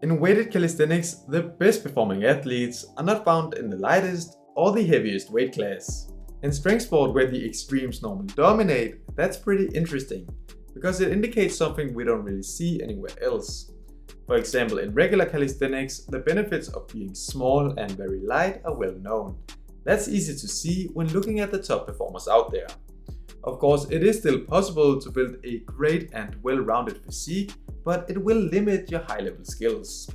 In weighted calisthenics, the best performing athletes are not found in the lightest or the heaviest weight class. In strength sport, where the extremes normally dominate, that's pretty interesting, because it indicates something we don't really see anywhere else. For example, in regular calisthenics, the benefits of being small and very light are well known. That's easy to see when looking at the top performers out there. Of course, it is still possible to build a great and well-rounded physique, but it will limit your high-level skills.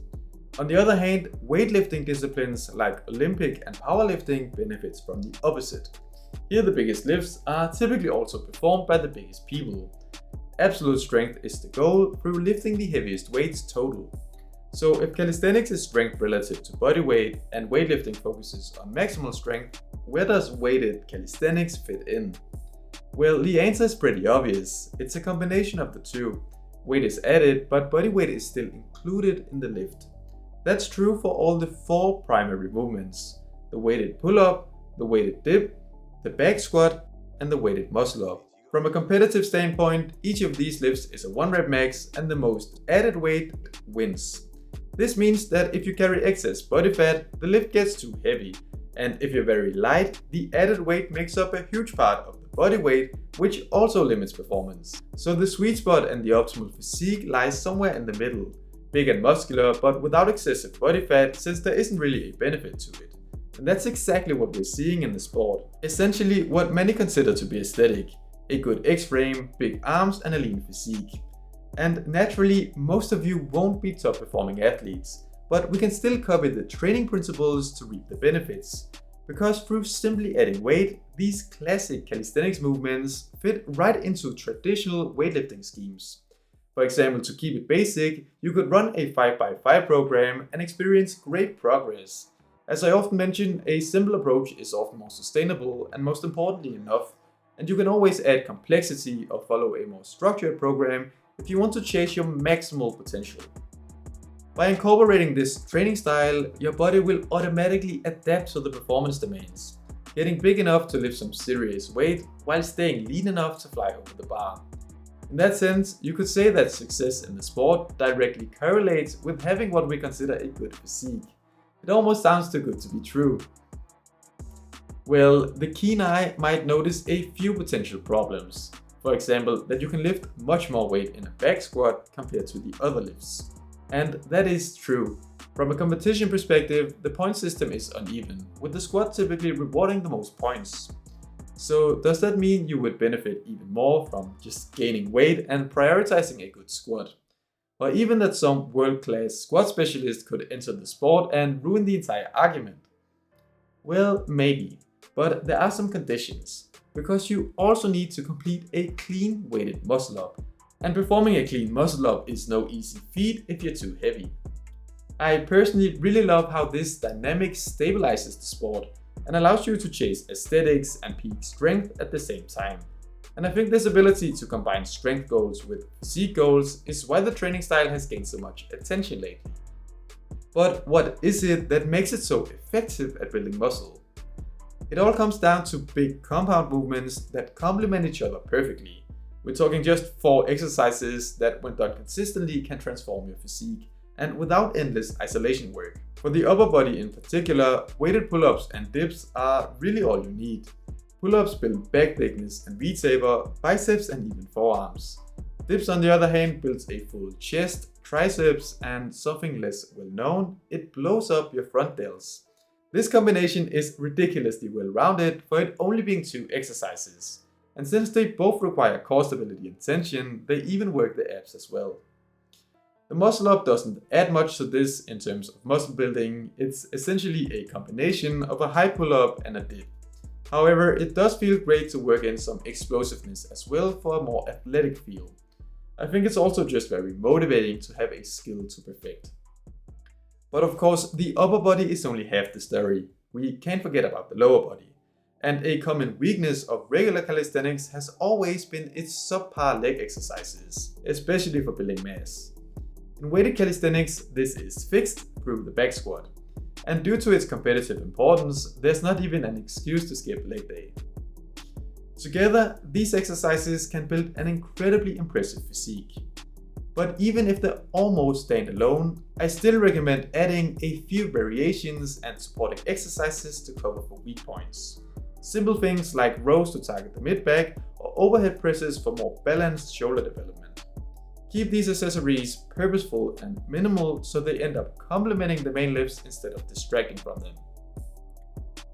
On the other hand, weightlifting disciplines like Olympic and powerlifting benefits from the opposite. Here the biggest lifts are typically also performed by the biggest people. Absolute strength is the goal through lifting the heaviest weights total. So if calisthenics is strength relative to body weight and weightlifting focuses on maximal strength, where does weighted calisthenics fit in? Well, the answer is pretty obvious. It's a combination of the two. Weight is added, but body weight is still included in the lift. That's true for all the 4 primary movements: the weighted pull-up, the weighted dip, the back squat, and the weighted muscle-up. From a competitive standpoint, each of these lifts is a 1-rep max, and the most added weight wins. This means that if you carry excess body fat, the lift gets too heavy, and if you're very light, the added weight makes up a huge part of the body weight, which also limits performance. So the sweet spot and the optimal physique lies somewhere in the middle, big and muscular but without excessive body fat, since there isn't really a benefit to it. And that's exactly what we're seeing in the sport. Essentially what many consider to be aesthetic: a good X-frame, big arms, and a lean physique. And naturally, most of you won't be top performing athletes, but we can still copy the training principles to reap the benefits. Because through simply adding weight, these classic calisthenics movements fit right into traditional weightlifting schemes. For example, to keep it basic, you could run a 5x5 program and experience great progress. As I often mention, a simple approach is often more sustainable and, most importantly, enough. And you can always add complexity or follow a more structured program if you want to chase your maximal potential. By incorporating this training style, your body will automatically adapt to the performance demands, getting big enough to lift some serious weight while staying lean enough to fly over the bar. In that sense, you could say that success in the sport directly correlates with having what we consider a good physique. It almost sounds too good to be true. Well, the keen eye might notice a few potential problems. For example, that you can lift much more weight in a back squat compared to the other lifts. And that is true. From a competition perspective, the point system is uneven, with the squat typically rewarding the most points. So does that mean you would benefit even more from just gaining weight and prioritizing a good squat? Or even that some world-class squat specialist could enter the sport and ruin the entire argument? Well, maybe. But there are some conditions, because you also need to complete a clean weighted muscle up. And performing a clean muscle up is no easy feat if you're too heavy. I personally really love how this dynamic stabilizes the sport and allows you to chase aesthetics and peak strength at the same time. And I think this ability to combine strength goals with physique goals is why the training style has gained so much attention lately. But what is it that makes it so effective at building muscle? It all comes down to big compound movements that complement each other perfectly. We're talking just 4 exercises that, when done consistently, can transform your physique, and without endless isolation work. For the upper body in particular, weighted pull-ups and dips are really all you need. Pull-ups build back thickness and V-taper, biceps, and even forearms. Dips, on the other hand, builds a full chest, triceps, and something less well known, it blows up your front delts. This combination is ridiculously well-rounded for it only being 2 exercises. And since they both require core stability and tension, they even work the abs as well. The muscle up doesn't add much to this in terms of muscle building, it's essentially a combination of a high pull-up and a dip. However, it does feel great to work in some explosiveness as well for a more athletic feel. I think it's also just very motivating to have a skill to perfect. But of course, the upper body is only half the story. We can't forget about the lower body. And a common weakness of regular calisthenics has always been its subpar leg exercises, especially for building mass. In weighted calisthenics, this is fixed through the back squat. And due to its competitive importance, there's not even an excuse to skip leg day. Together, these exercises can build an incredibly impressive physique. But even if they almost stand alone, I still recommend adding a few variations and supporting exercises to cover for weak points. Simple things like rows to target the mid-back or overhead presses for more balanced shoulder development. Keep these accessories purposeful and minimal so they end up complementing the main lifts instead of distracting from them.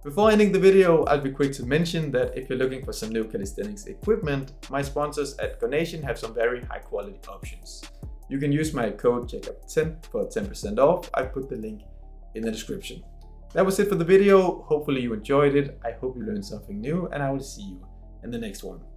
Before ending the video, I'll be quick to mention that if you're looking for some new calisthenics equipment, my sponsors at Gonation have some very high quality options. You can use my code JACOB10 for 10% off. I put the link in the description. That was it for the video. Hopefully you enjoyed it. I hope you learned something new, and I will see you in the next one.